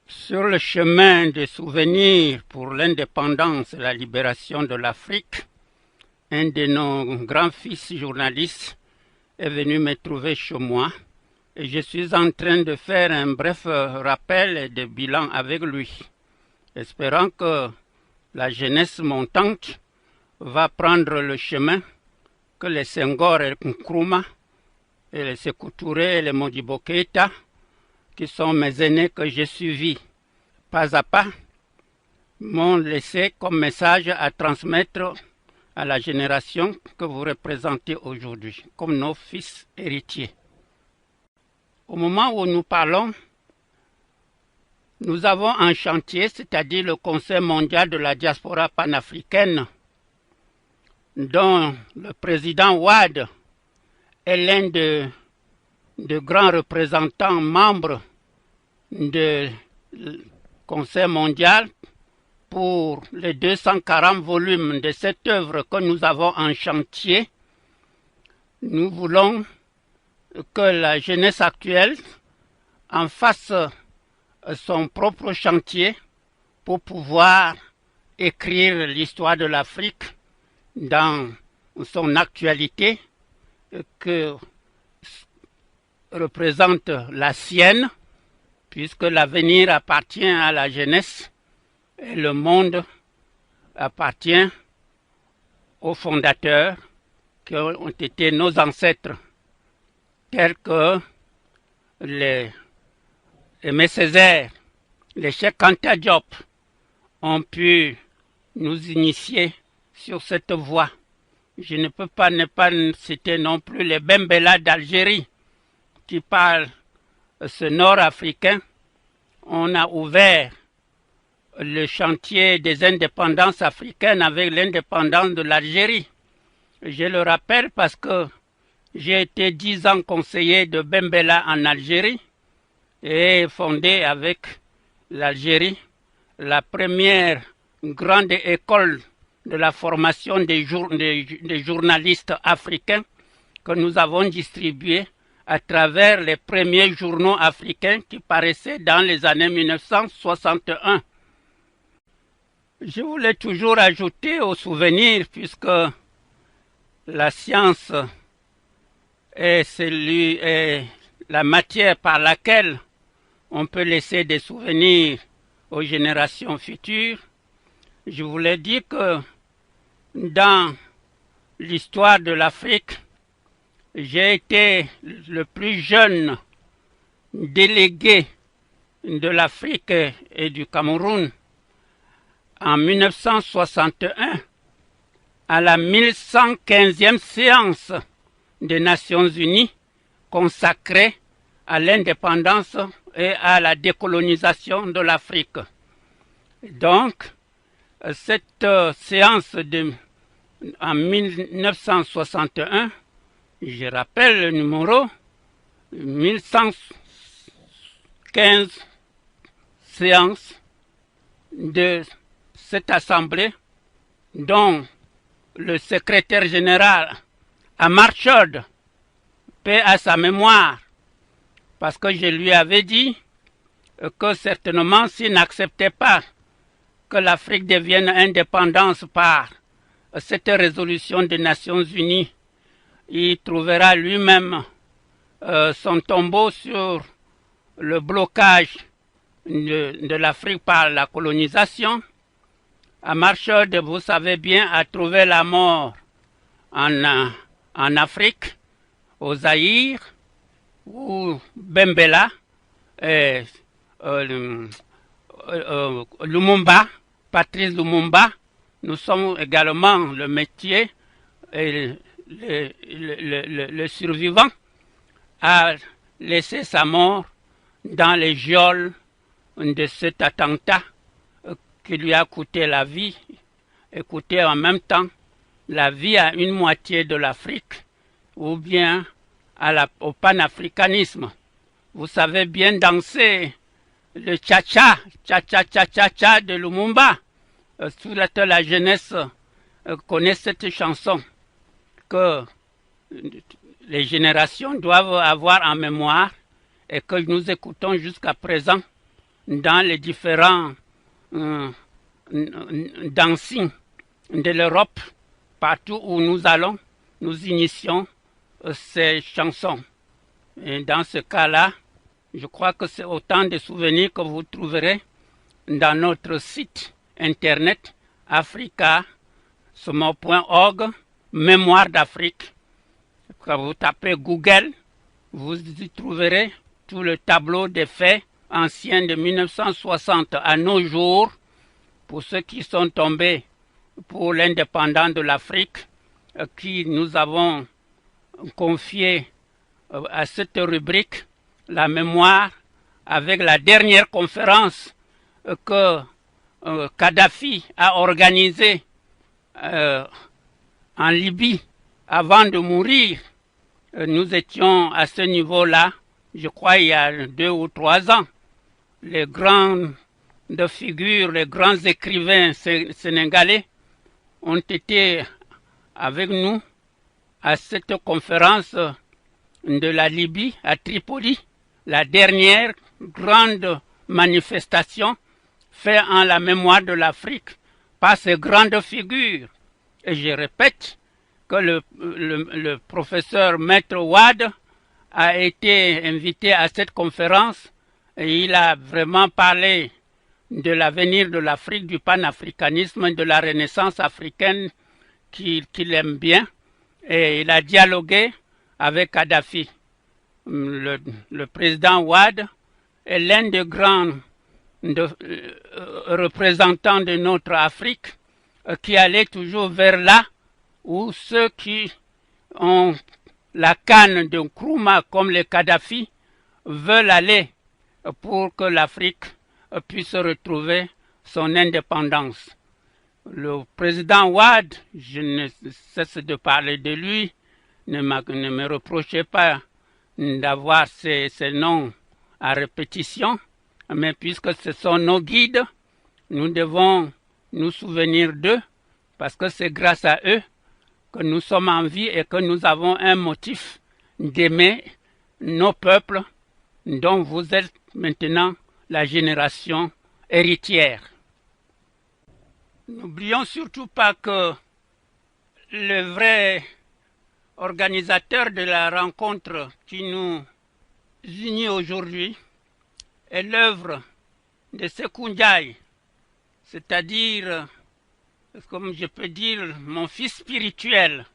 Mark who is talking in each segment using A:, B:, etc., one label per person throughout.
A: Sur le chemin des souvenirs pour l'indépendance et la libération de l'Afrique, un de nos grands-fils journalistes est venu me trouver chez moi et je suis en train de faire un bref rappel et de bilan avec lui, espérant que la jeunesse montante va prendre le chemin que les Senghor et les Nkrumah et les Sékou Touré et les Modibo Keïta, qui sont mes aînés que j'ai suivis pas à pas, m'ont laissé comme message à transmettre à la génération que vous représentez aujourd'hui, comme nos fils héritiers. Au moment où nous parlons, nous avons un chantier, c'est-à-dire le Conseil mondial de la diaspora panafricaine, dont le président Ouad est l'un de grands représentants membres du Conseil mondial pour les 240 volumes de cette œuvre que nous avons en chantier. Nous voulons que la jeunesse actuelle en fasse son propre chantier pour pouvoir écrire l'histoire de l'Afrique dans son actualité que représente la sienne, puisque l'avenir appartient à la jeunesse et le monde appartient aux fondateurs qui ont été nos ancêtres, tels que les Aimé Césaire, les Cheikh Anta Diop ont pu nous initier sur cette voie. Je ne peux pas ne pas citer non plus les Bembella d'Algérie qui parlent ce nord-africain. On a ouvert le chantier des indépendances africaines avec l'indépendance de l'Algérie. Je le rappelle parce que j'ai été 10 ans conseiller de Bembella en Algérie et fondé avec l'Algérie la première grande école de la formation des journalistes africains que nous avons distribuée à travers les premiers journaux africains qui paraissaient dans les années 1961. Je voulais toujours ajouter au souvenir, puisque la science est la matière par laquelle on peut laisser des souvenirs aux générations futures, je voulais dire que dans l'histoire de l'Afrique, j'ai été le plus jeune délégué de l'Afrique et du Cameroun en 1961 à la 1115e séance des Nations Unies consacrée à l'indépendance et à la décolonisation de l'Afrique. Donc, cette séance en 1961, je rappelle le numéro 1115 séance de cette assemblée dont le secrétaire général Amar Chod, paix à sa mémoire, parce que je lui avais dit que certainement s'il n'acceptait pas que l'Afrique devienne indépendante par cette résolution des Nations Unies, il trouvera lui-même son tombeau sur le blocage de l'Afrique par la colonisation. Amar Chod, vous savez bien, a trouvé la mort en Afrique, au Zaïre, où Bembella et Lumumba, Patrice Lumumba, nous sommes également le métier et le survivant a laissé sa mort dans les geôles de cet attentat qui lui a coûté la vie et coûté en même temps la vie à une moitié de l'Afrique ou bien au panafricanisme. Vous savez bien danser le cha-cha de Lumumba. Toute la jeunesse connaît cette chanson que les générations doivent avoir en mémoire et que nous écoutons jusqu'à présent dans les différents dancing de l'Europe, partout où nous allons, nous initions ces chansons. Et dans ce cas-là, je crois que c'est autant de souvenirs que vous trouverez dans notre site internet africa.org, Mémoire d'Afrique. Quand vous tapez Google, vous y trouverez tout le tableau des faits anciens de 1960 à nos jours, pour ceux qui sont tombés pour l'indépendance de l'Afrique, qui nous avons confié à cette rubrique la mémoire avec la dernière conférence que Kadhafi a organisée en Libye avant de mourir. Nous étions à ce niveau-là, je crois, il y a 2 ou 3 ans. Les grandes figures, les grands écrivains sénégalais ont été avec nous à cette conférence de la Libye à Tripoli, la dernière grande manifestation faite en la mémoire de l'Afrique par ces grandes figures. Et je répète que le professeur Maître Ouad a été invité à cette conférence et il a vraiment parlé de l'avenir de l'Afrique, du panafricanisme, de la renaissance africaine qu'il aime bien. Et il a dialogué avec Kadhafi. Le président Ouad est l'un des grands représentants de notre Afrique qui allait toujours vers là où ceux qui ont la canne de Nkrumah comme les Kadhafi veulent aller pour que l'Afrique puisse retrouver son indépendance. Le président Ouad, je ne cesse de parler de lui, ne me reprochez pas d'avoir ces noms à répétition, mais puisque ce sont nos guides, nous devons nous souvenir d'eux, parce que c'est grâce à eux que nous sommes en vie et que nous avons un motif d'aimer nos peuples dont vous êtes maintenant la génération héritière. N'oublions surtout pas que le vrai organisateur de la rencontre qui nous unit aujourd'hui est l'œuvre de Sékou Ndiaye, c'est-à-dire, comme je peux dire, mon fils spirituel,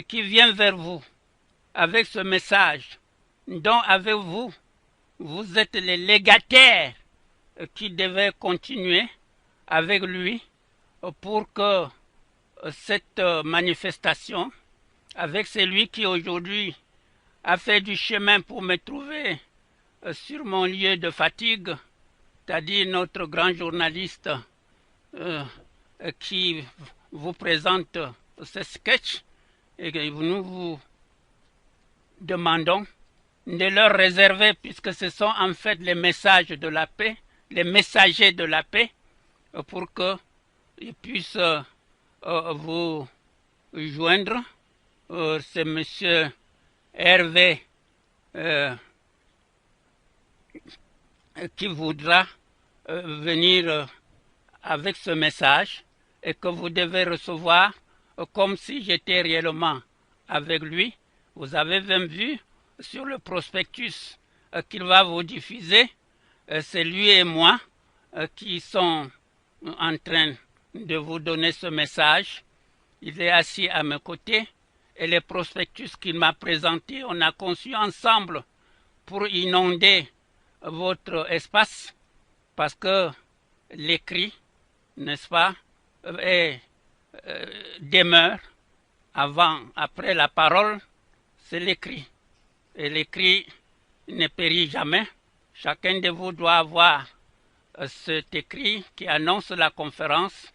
A: qui vient vers vous avec ce message, dont avec vous, vous êtes les légataires qui devaient continuer avec lui pour que cette manifestation, avec celui qui aujourd'hui a fait du chemin pour me trouver sur mon lieu de fatigue, c'est-à-dire notre grand journaliste qui vous présente ce sketch, et que nous vous demandons de leur réserver, puisque ce sont en fait les messages de la paix, les messagers de la paix, pour qu'ils puissent vous joindre. C'est M. Hervé qui voudra venir avec ce message et que vous devez recevoir comme si j'étais réellement avec lui. Vous avez même vu sur le prospectus qu'il va vous diffuser, c'est lui et moi qui sont en train de vous donner ce message. Il est assis à mes côtés et les prospectus qu'il m'a présentés, on a conçu ensemble pour inonder votre espace, parce que l'écrit, n'est-ce pas, demeure après la parole, c'est l'écrit. Et l'écrit ne périt jamais. Chacun de vous doit avoir cet écrit qui annonce la conférence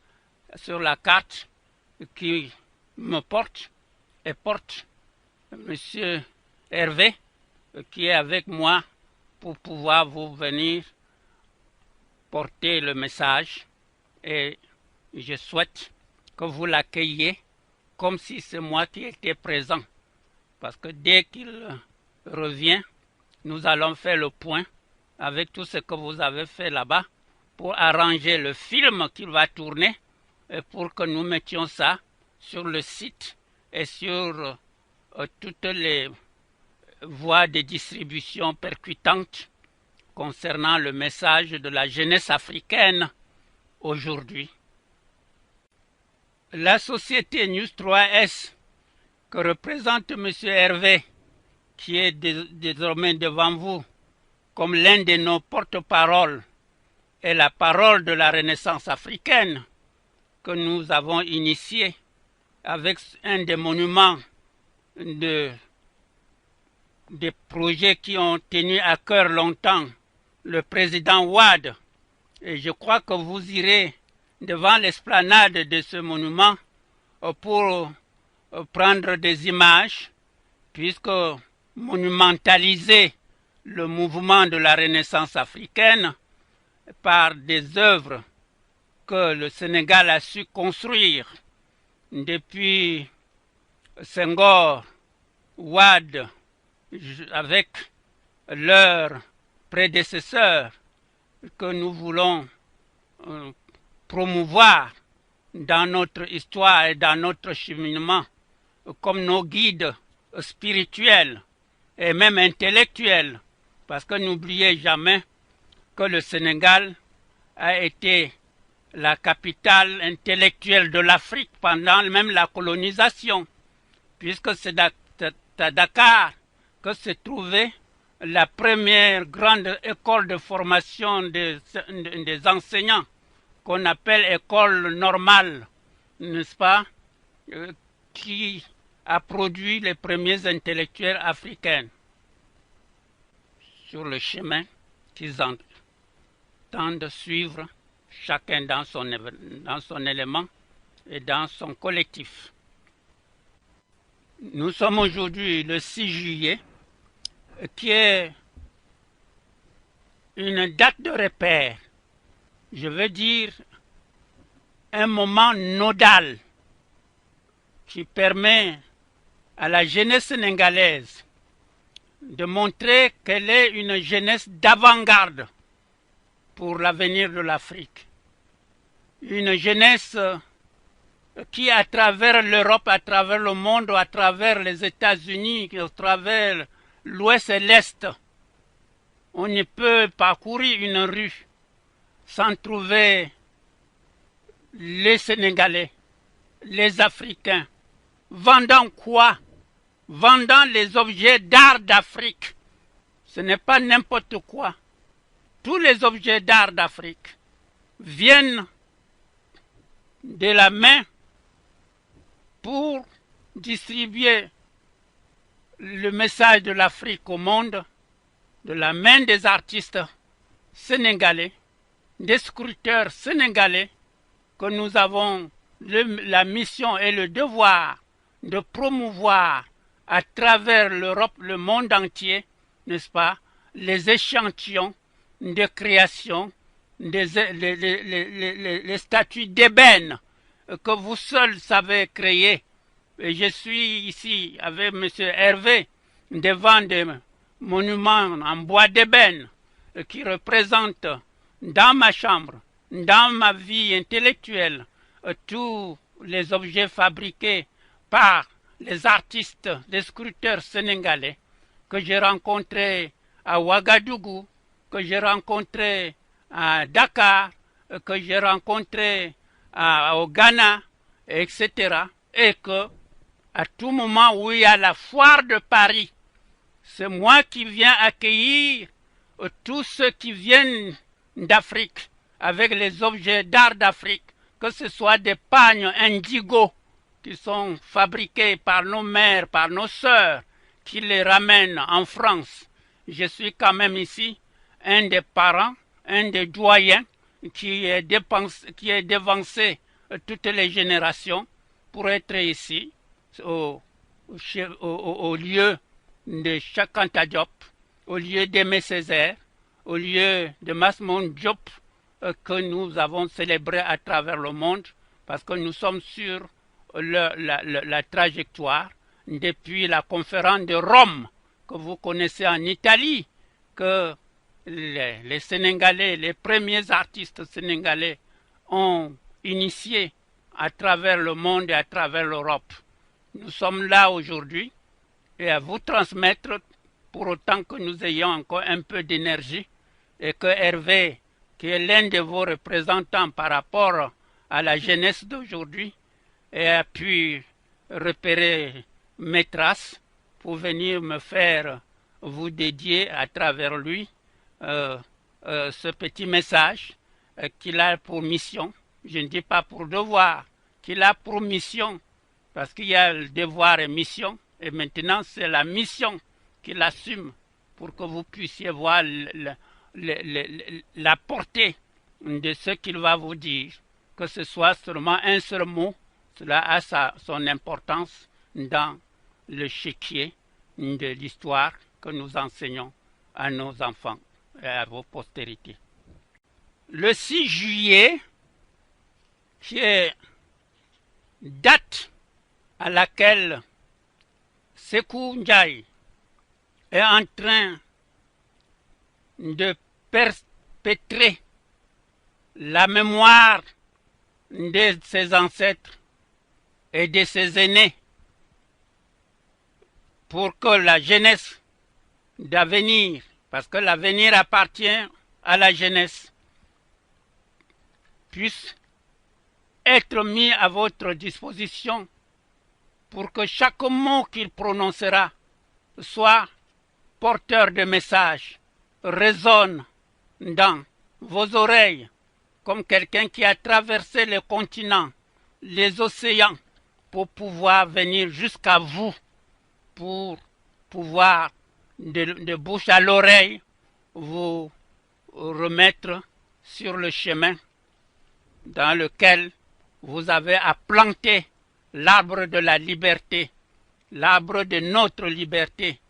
A: sur la carte qui me porte et porte M. Hervé qui est avec moi pour pouvoir vous venir porter le message, et je souhaite que vous l'accueilliez comme si c'est moi qui étais présent, parce que dès qu'il revient, nous allons faire le point avec tout ce que vous avez fait là-bas pour arranger le film qu'il va tourner et pour que nous mettions ça sur le site et sur toutes les voies de distribution percutantes concernant le message de la jeunesse africaine aujourd'hui. La société News 3S que représente M. Hervé, qui est désormais devant vous comme l'un de nos porte-paroles, est la parole de la Renaissance africaine que nous avons initiée avec un des monuments des projets qui ont tenu à cœur longtemps le président Wade. Et je crois que vous irez devant l'esplanade de ce monument pour prendre des images, puisque monumentaliser le mouvement de la Renaissance africaine par des œuvres que le Sénégal a su construire depuis Senghor, Wade, avec leurs prédécesseurs, que nous voulons promouvoir dans notre histoire et dans notre cheminement comme nos guides spirituels et même intellectuels, parce que n'oubliez jamais que le Sénégal a été la capitale intellectuelle de l'Afrique pendant même la colonisation, puisque c'est à Dakar que se trouvait la première grande école de formation des enseignants, qu'on appelle école normale, n'est-ce pas, qui a produit les premiers intellectuels africains sur le chemin qu'ils entendent suivre, chacun dans son élément et dans son collectif. Nous sommes aujourd'hui le 6 juillet, qui est une date de repère, je veux dire un moment nodal qui permet à la jeunesse sénégalaise de montrer qu'elle est une jeunesse d'avant-garde pour l'avenir de l'Afrique. Une jeunesse qui, à travers l'Europe, à travers le monde, à travers les États-Unis, à travers l'Ouest et l'Est, on ne peut parcourir une rue sans trouver les Sénégalais, les Africains, vendant quoi? Vendant les objets d'art d'Afrique. Ce n'est pas n'importe quoi. Tous les objets d'art d'Afrique viennent de la main pour distribuer le message de l'Afrique au monde, de la main des artistes sénégalais, des sculpteurs sénégalais, que nous avons la mission et le devoir de promouvoir à travers l'Europe, le monde entier, n'est-ce pas, les échantillons de création, les statues d'ébène que vous seuls savez créer. Et je suis ici avec M. Hervé devant des monuments en bois d'ébène qui représentent dans ma chambre, dans ma vie intellectuelle, tous les objets fabriqués par les artistes, les sculpteurs sénégalais que j'ai rencontrés à Ouagadougou, que j'ai rencontrés à Dakar, que j'ai rencontrés au Ghana, etc. Et que à tout moment où il y a la foire de Paris, c'est moi qui viens accueillir tous ceux qui viennent d'Afrique avec les objets d'art d'Afrique, que ce soit des pagnes indigo qui sont fabriqués par nos mères, par nos sœurs, qui les ramènent en France. Je suis quand même ici un des parents, un des doyens qui est devancé toutes les générations pour être ici au lieu de Cheikh Anta Diop, au lieu d'Aimé Césaire, au lieu de Masmoud Diop que nous avons célébré à travers le monde, parce que nous sommes sur la trajectoire depuis la conférence de Rome que vous connaissez en Italie, que les Sénégalais, les premiers artistes sénégalais ont initié à travers le monde et à travers l'Europe. Nous sommes là aujourd'hui et à vous transmettre, pour autant que nous ayons encore un peu d'énergie et que Hervé, qui est l'un de vos représentants par rapport à la jeunesse d'aujourd'hui, ait pu repérer mes traces pour venir me faire vous dédier à travers lui ce petit message qu'il a pour mission. Je ne dis pas pour devoir, qu'il a pour mission, parce qu'il y a le devoir et mission, et maintenant c'est la mission qu'il assume pour que vous puissiez voir la portée de ce qu'il va vous dire. Que ce soit seulement un seul mot, cela a son importance dans le chéquier de l'histoire que nous enseignons à nos enfants et à vos postérités. Le 6 juillet, qui est date à laquelle Sékou Ndiaye est en train de perpétrer la mémoire de ses ancêtres et de ses aînés pour que la jeunesse d'avenir, parce que l'avenir appartient à la jeunesse, puisse être mis à votre disposition pour que chaque mot qu'il prononcera soit porteur de message, résonne dans vos oreilles comme quelqu'un qui a traversé les continents, les océans, pour pouvoir venir jusqu'à vous, pour pouvoir de bouche à l'oreille vous remettre sur le chemin dans lequel vous avez à planter l'arbre de la liberté, l'arbre de notre liberté,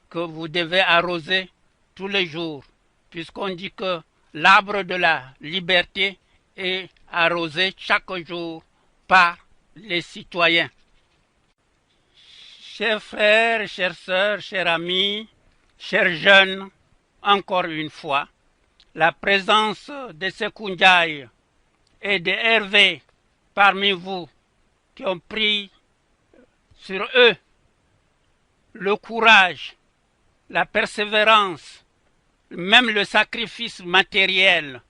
A: que vous devez arroser tous les jours, puisqu'on dit que l'arbre de la liberté est arrosé chaque jour par les citoyens. Chers frères, chères sœurs, chers amis, chers jeunes, encore une fois, la présence de Sékou Ndiaye et de Hervé parmi vous qui ont pris sur eux le courage, la persévérance, même le sacrifice matériel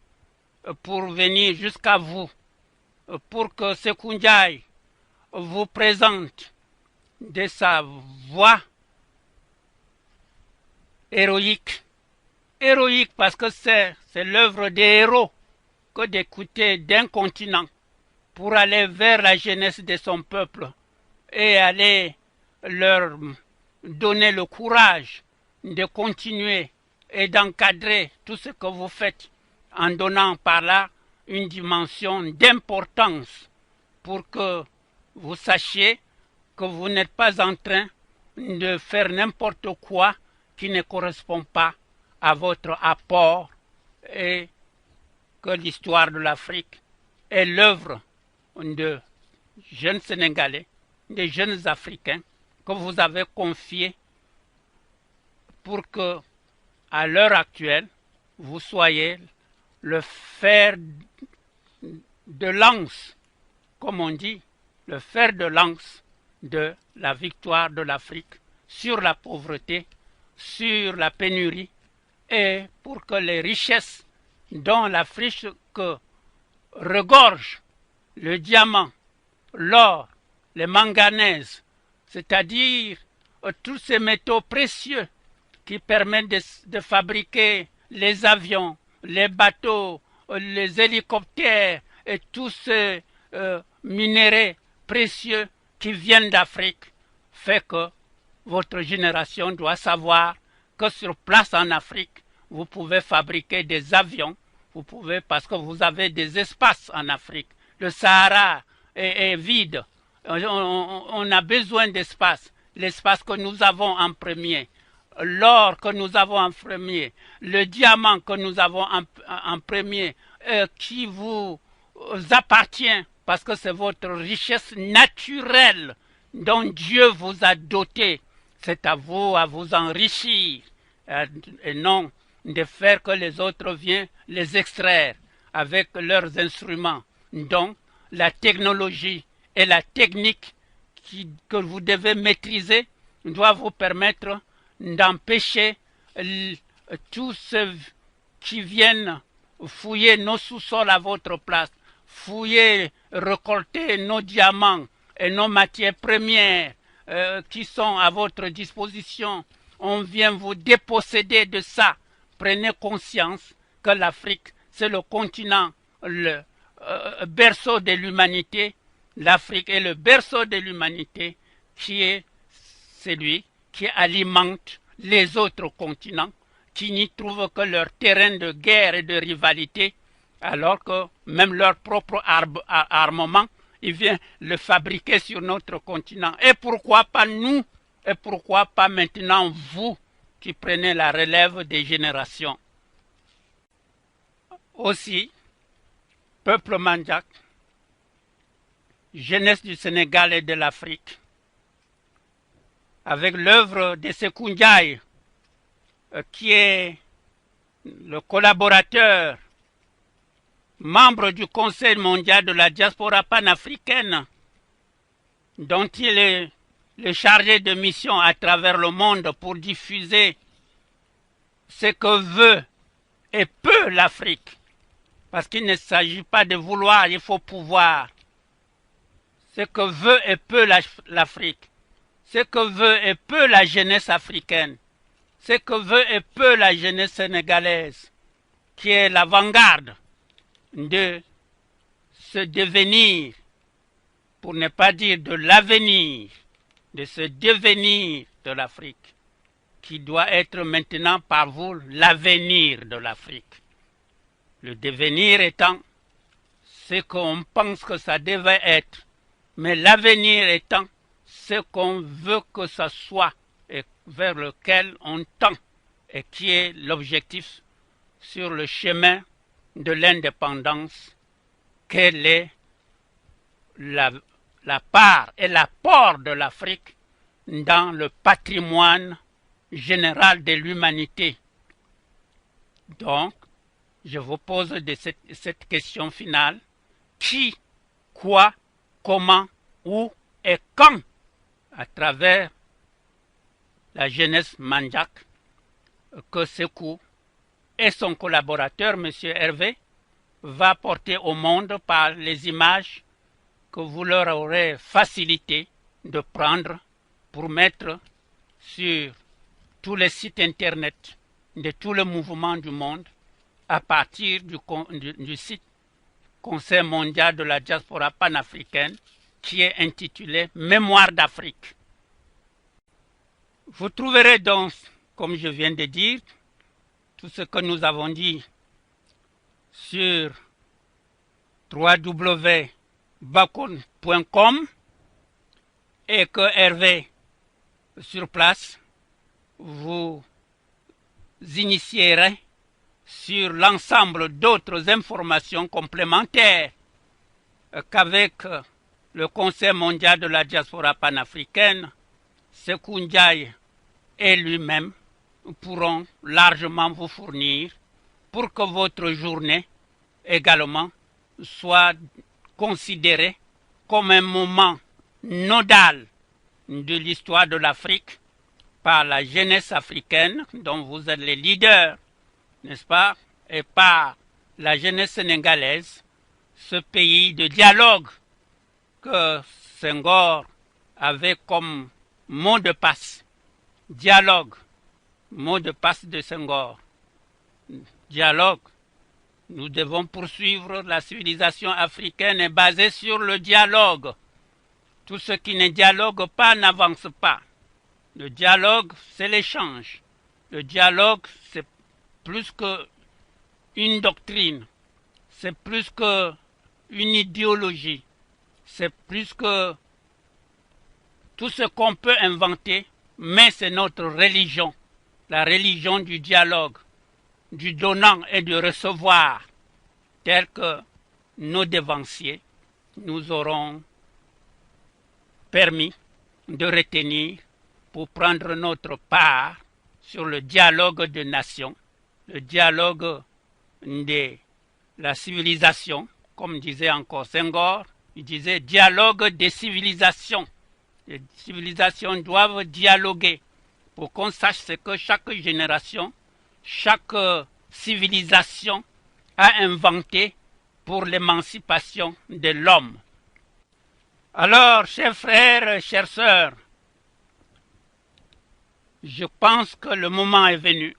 A: pour venir jusqu'à vous, pour que Sékou Ndiaye vous présente de sa voix héroïque. Héroïque parce que c'est l'œuvre des héros que d'écouter d'un continent pour aller vers la jeunesse de son peuple et aller leur donner le courage de continuer et d'encadrer tout ce que vous faites en donnant par là une dimension d'importance pour que vous sachiez que vous n'êtes pas en train de faire n'importe quoi qui ne correspond pas à votre apport et que l'histoire de l'Afrique est l'œuvre de jeunes Sénégalais, de jeunes Africains que vous avez confiés pour que, à l'heure actuelle, vous soyez le fer de lance, comme on dit, le fer de lance de la victoire de l'Afrique sur la pauvreté, sur la pénurie, et pour que les richesses dont l'Afrique regorge, le diamant, l'or, les manganèses, c'est-à-dire tous ces métaux précieux qui permettent de fabriquer les avions, les bateaux, les hélicoptères et tous ces minéraux précieux qui viennent d'Afrique, fait que votre génération doit savoir que sur place en Afrique, vous pouvez fabriquer des avions, vous pouvez, parce que vous avez des espaces en Afrique. Le Sahara est vide, on a besoin d'espace, l'espace que nous avons en premier, l'or que nous avons en premier, le diamant que nous avons en premier, qui vous appartient parce que c'est votre richesse naturelle dont Dieu vous a doté. C'est à vous enrichir et non de faire que les autres viennent les extraire avec leurs instruments. Donc, la technologie et la technique que vous devez maîtriser doit vous permettre d'empêcher tous ceux qui viennent fouiller nos sous-sols à votre place, fouiller, récolter nos diamants et nos matières premières qui sont à votre disposition. On vient vous déposséder de ça. Prenez conscience que l'Afrique, c'est le continent, le berceau de l'humanité. L'Afrique est le berceau de l'humanité qui est celui qui alimente les autres continents, qui n'y trouvent que leur terrain de guerre et de rivalité, alors que même leur propre armement, ils viennent le fabriquer sur notre continent. Et pourquoi pas nous? Et pourquoi pas maintenant vous qui prenez la relève des générations? Aussi, peuple Mandjak, jeunesse du Sénégal et de l'Afrique, avec l'œuvre de Sékou Ndiaye, qui est le collaborateur, membre du Conseil mondial de la diaspora panafricaine, dont il est le chargé de mission à travers le monde pour diffuser ce que veut et peut l'Afrique. Parce qu'il ne s'agit pas de vouloir, il faut pouvoir. Ce que veut et peut l'Afrique. Ce que veut et peut la jeunesse africaine. Ce que veut et peut la jeunesse sénégalaise, qui est l'avant-garde de ce devenir, pour ne pas dire de l'avenir, de ce devenir de l'Afrique, qui doit être maintenant par vous l'avenir de l'Afrique. Le devenir étant ce qu'on pense que ça devait être, mais l'avenir étant ce qu'on veut que ça soit et vers lequel on tend et qui est l'objectif sur le chemin de l'indépendance. Quelle est la part et l'apport de l'Afrique dans le patrimoine général de l'humanité? Donc, je vous pose cette question finale. Qui, quoi, comment, où et quand, à travers la jeunesse Mandjak, que Sékou et son collaborateur, M. Hervé, va porter au monde par les images que vous leur aurez facilité de prendre pour mettre sur tous les sites internet de tout le mouvement du monde à partir du site Conseil mondial de la diaspora panafricaine qui est intitulé Mémoire d'Afrique. Vous trouverez donc, comme je viens de dire, tout ce que nous avons dit sur www.bakon.com et que Hervé, sur place, vous initierez sur l'ensemble d'autres informations complémentaires qu'avec le Conseil mondial de la diaspora panafricaine, Sékou Ndiaye et lui-même pourront largement vous fournir pour que votre journée également soit considérée comme un moment nodal de l'histoire de l'Afrique par la jeunesse africaine dont vous êtes les leaders, n'est-ce pas, et par la jeunesse sénégalaise, ce pays de dialogue que Senghor avait comme mot de passe. Dialogue, mot de passe de Senghor. Dialogue. Nous devons poursuivre la civilisation africaine est basée sur le dialogue. Tout ce qui ne dialogue pas n'avance pas. Le dialogue, c'est l'échange. Le dialogue, c'est plus qu'une doctrine. C'est plus qu'une idéologie. C'est plus que tout ce qu'on peut inventer, mais c'est notre religion. La religion du dialogue, du donnant et du recevoir, tel que nos devanciers nous auront permis de retenir pour prendre notre part sur le dialogue de nations le dialogue de la civilisation, comme disait encore Senghor, il disait dialogue des civilisations. Les civilisations doivent dialoguer pour qu'on sache ce que chaque génération, chaque civilisation a inventé pour l'émancipation de l'homme. Alors, chers frères, chères sœurs, je pense que le moment est venu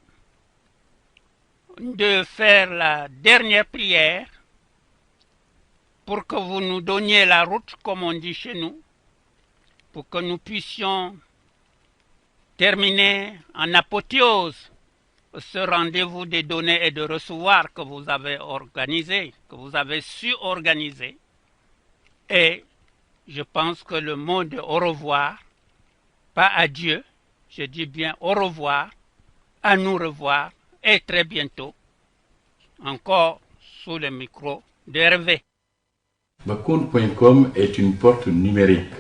A: de faire la dernière prière pour que vous nous donniez la route, comme on dit chez nous, pour que nous puissions terminer en apothéose ce rendez-vous des donner et de recevoir que vous avez organisé, que vous avez su organiser. Et je pense que le mot de au revoir, pas adieu, je dis bien au revoir, à nous revoir et très bientôt, encore sous le micro d'Hervé.
B: Macoun.com est une porte numérique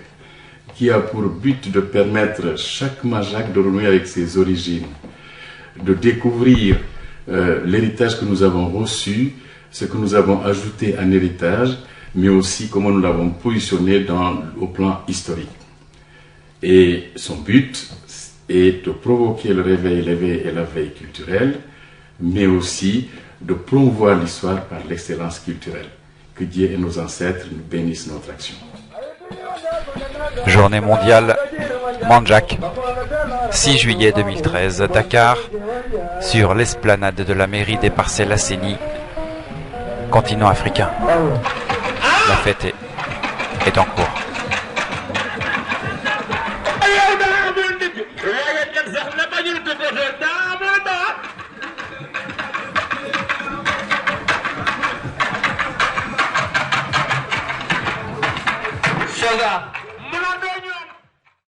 B: qui a pour but de permettre chaque Majak de renouer avec ses origines, de découvrir l'héritage que nous avons reçu, ce que nous avons ajouté en héritage, mais aussi comment nous l'avons positionné au plan historique. Et son but est de provoquer le réveil, l'éveil et la veille culturelle, mais aussi de promouvoir l'histoire par l'excellence culturelle. Que Dieu et nos ancêtres nous bénissent notre action.
C: Journée mondiale Mandjak, 6 juillet 2013, Dakar, sur l'esplanade de la mairie des Parcelles Assainies, continent africain. La fête est en cours.
D: Sugar.